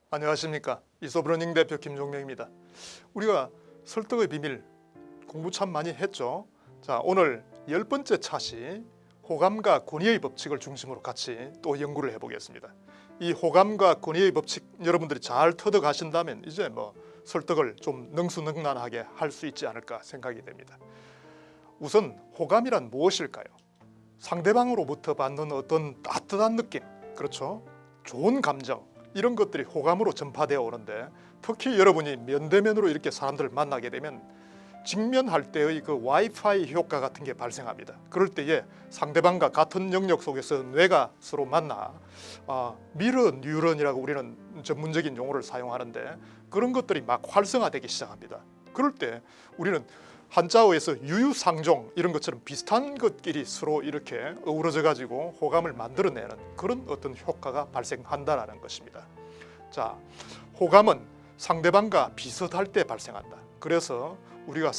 안녕하십니까. 이소브러닝 대표 김종명입니다. 우리가 설득의 비밀 공부 참 많이 했죠. 자, 오늘 10번째 차시 호감과 권위의 법칙을 중심으로 같이 또 연구를 해보겠습니다. 이 호감과 권위의 법칙 여러분들이 잘 터득 하신다면 이제 설득을 좀 능수능란하게 할 수 있지 않을까 생각이 됩니다. 우선 호감이란 무엇일까요? 상대방으로부터 받는 어떤 따뜻한 느낌, 그렇죠? 좋은 감정, 이런 것들이 호감으로 전파되어 오는데, 특히 여러분이 면대면으로 이렇게 사람들을 만나게 되면 직면할 때의 그 와이파이 효과 같은 게 발생합니다. 그럴 때에 상대방과 같은 영역 속에서 뇌가 서로 만나 미러 뉴런이라고 우리는 전문적인 용어를 사용하는데, 그런 것들이 막 활성화되기 시작합니다. 그럴 때 우리는 한자어에서 유유상종 이런 것처럼 비슷한 것끼리 서로 이렇게 어우러져 가지고 호감을 만들어내는 그런 어떤 효과가 발생한다라는 것입니다. 자, 호감은 상대방과 비슷할 때 발생한다. 그래서 우리가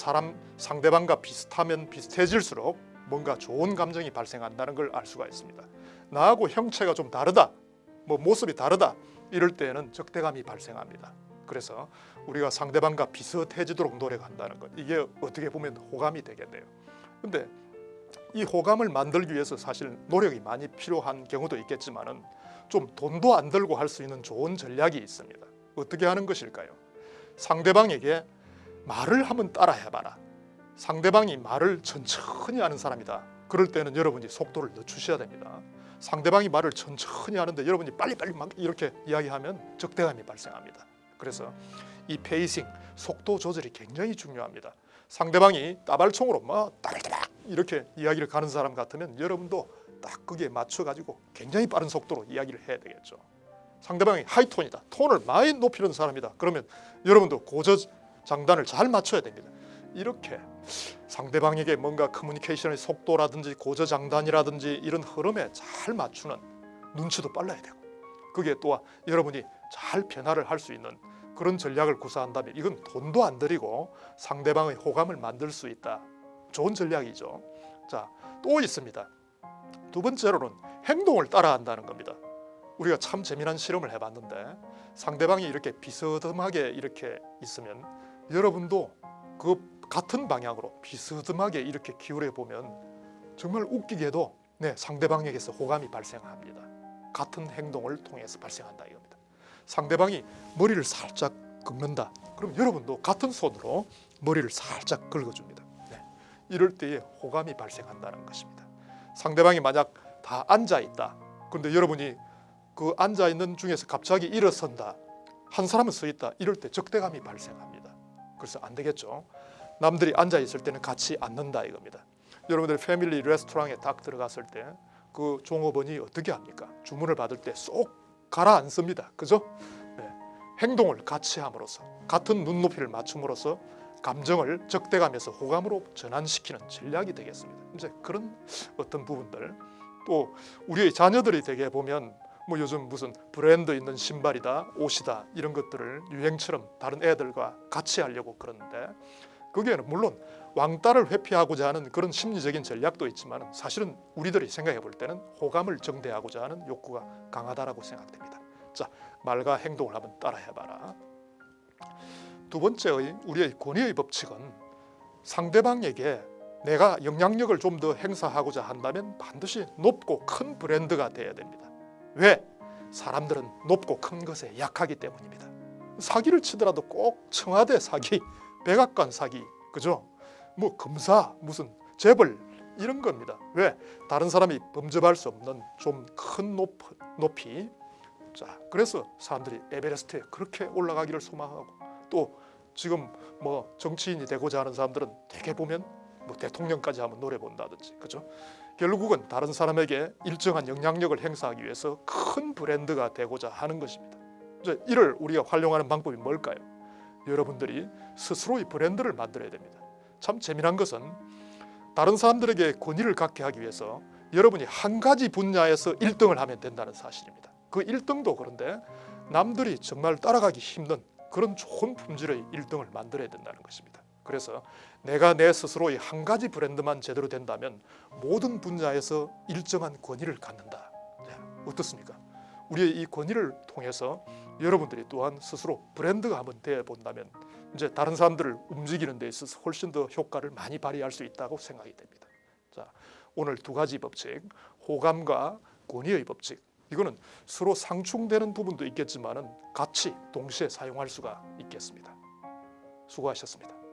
상대방과 비슷하면 비슷해질수록 뭔가 좋은 감정이 발생한다는 걸 알 수가 있습니다. 나하고 형체가 좀 다르다, 모습이 다르다, 이럴 때에는 적대감이 발생합니다. 그래서 우리가 상대방과 비슷해지도록 노력한다는 것, 이게 어떻게 보면 호감이 되겠네요. 근데 이 호감을 만들기 위해서 사실 노력이 많이 필요한 경우도 있겠지만은 좀 돈도 안 들고 할 수 있는 좋은 전략이 있습니다. 어떻게 하는 것일까요? 상대방에게 말을 한번 따라 해봐라. 상대방이 말을 천천히 하는 사람이다. 그럴 때는 여러분이 속도를 늦추셔야 됩니다. 상대방이 말을 천천히 하는데 여러분이 빨리빨리 막 이렇게 이야기하면 적대감이 발생합니다. 그래서 이 페이싱, 속도 조절이 굉장히 중요합니다. 상대방이 따발총으로 따발따박 이렇게 이야기를 가는 사람 같으면 여러분도 딱 거기에 맞춰가지고 굉장히 빠른 속도로 이야기를 해야 되겠죠. 상대방이 하이톤이다, 톤을 많이 높이는 사람이다, 그러면 여러분도 고저장단을 잘 맞춰야 됩니다. 이렇게 상대방에게 뭔가 커뮤니케이션의 속도라든지 고저장단이라든지 이런 흐름에 잘 맞추는 눈치도 빨라야 되고, 그게 또 여러분이 잘 변화를 할 수 있는 그런 전략을 구사한다면 이건 돈도 안 들이고 상대방의 호감을 만들 수 있다. 좋은 전략이죠. 자, 또 있습니다. 두 번째로는 행동을 따라한다는 겁니다. 우리가 참 재미난 실험을 해봤는데, 상대방이 이렇게 비스듬하게 이렇게 있으면 여러분도 그 같은 방향으로 비스듬하게 이렇게 기울여 보면 정말 웃기게도 상대방에게서 호감이 발생합니다. 같은 행동을 통해서 발생한다 이겁니다. 상대방이 머리를 살짝 긁는다, 그럼 여러분도 같은 손으로 머리를 살짝 긁어줍니다. 이럴 때에 호감이 발생한다는 것입니다. 상대방이 만약 다 앉아있다, 그런데 여러분이 그 앉아있는 중에서 갑자기 일어선다, 한 사람은 서있다, 이럴 때 적대감이 발생합니다. 그래서 안 되겠죠. 남들이 앉아있을 때는 같이 앉는다 이겁니다. 여러분들 패밀리 레스토랑에 딱 들어갔을 때 그 종업원이 어떻게 합니까? 주문을 받을 때 쏙 가라앉습니다. 그죠? 행동을 같이 함으로써, 같은 눈높이를 맞춤으로써 감정을 적대감에서 호감으로 전환시키는 전략이 되겠습니다. 이제 그런 어떤 부분들, 또 우리의 자녀들이 되게 보면 요즘 무슨 브랜드 있는 신발이다, 옷이다, 이런 것들을 유행처럼 다른 애들과 같이 하려고 그러는데, 거기에는 물론 왕따를 회피하고자 하는 그런 심리적인 전략도 있지만 사실은 우리들이 생각해 볼 때는 호감을 정대하고자 하는 욕구가 강하다라고 생각됩니다. 자, 말과 행동을 한번 따라 해봐라. 두 번째의 우리의 권위의 법칙은, 상대방에게 내가 영향력을 좀 더 행사하고자 한다면 반드시 높고 큰 브랜드가 돼야 됩니다. 왜? 사람들은 높고 큰 것에 약하기 때문입니다. 사기를 치더라도 꼭 청와대 사기, 백악관 사기, 그죠? 검사, 무슨 재벌, 이런 겁니다. 왜? 다른 사람이 범접할 수 없는 좀 큰 높이. 자, 그래서 사람들이 에베레스트에 그렇게 올라가기를 소망하고, 또 지금 정치인이 되고자 하는 사람들은 대개 보면 대통령까지 한번 노려 본다든지, 그죠? 결국은 다른 사람에게 일정한 영향력을 행사하기 위해서 큰 브랜드가 되고자 하는 것입니다. 이제 이를 우리가 활용하는 방법이 뭘까요? 여러분들이 스스로의 브랜드를 만들어야 됩니다. 참 재미난 것은 다른 사람들에게 권위를 갖게 하기 위해서 여러분이 한 가지 분야에서 1등을 하면 된다는 사실입니다. 그 1등도 그런데 남들이 정말 따라가기 힘든 그런 좋은 품질의 1등을 만들어야 된다는 것입니다. 그래서 내가 내 스스로의 한 가지 브랜드만 제대로 된다면 모든 분야에서 일정한 권위를 갖는다. 어떻습니까? 우리의 이 권위를 통해서 여러분들이 또한 스스로 브랜드가 한번 되어 본다면 이제 다른 사람들을 움직이는 데 있어서 훨씬 더 효과를 많이 발휘할 수 있다고 생각이 됩니다. 자, 오늘 두 가지 법칙, 호감과 권위의 법칙, 이거는 서로 상충되는 부분도 있겠지만은 같이 동시에 사용할 수가 있겠습니다. 수고하셨습니다.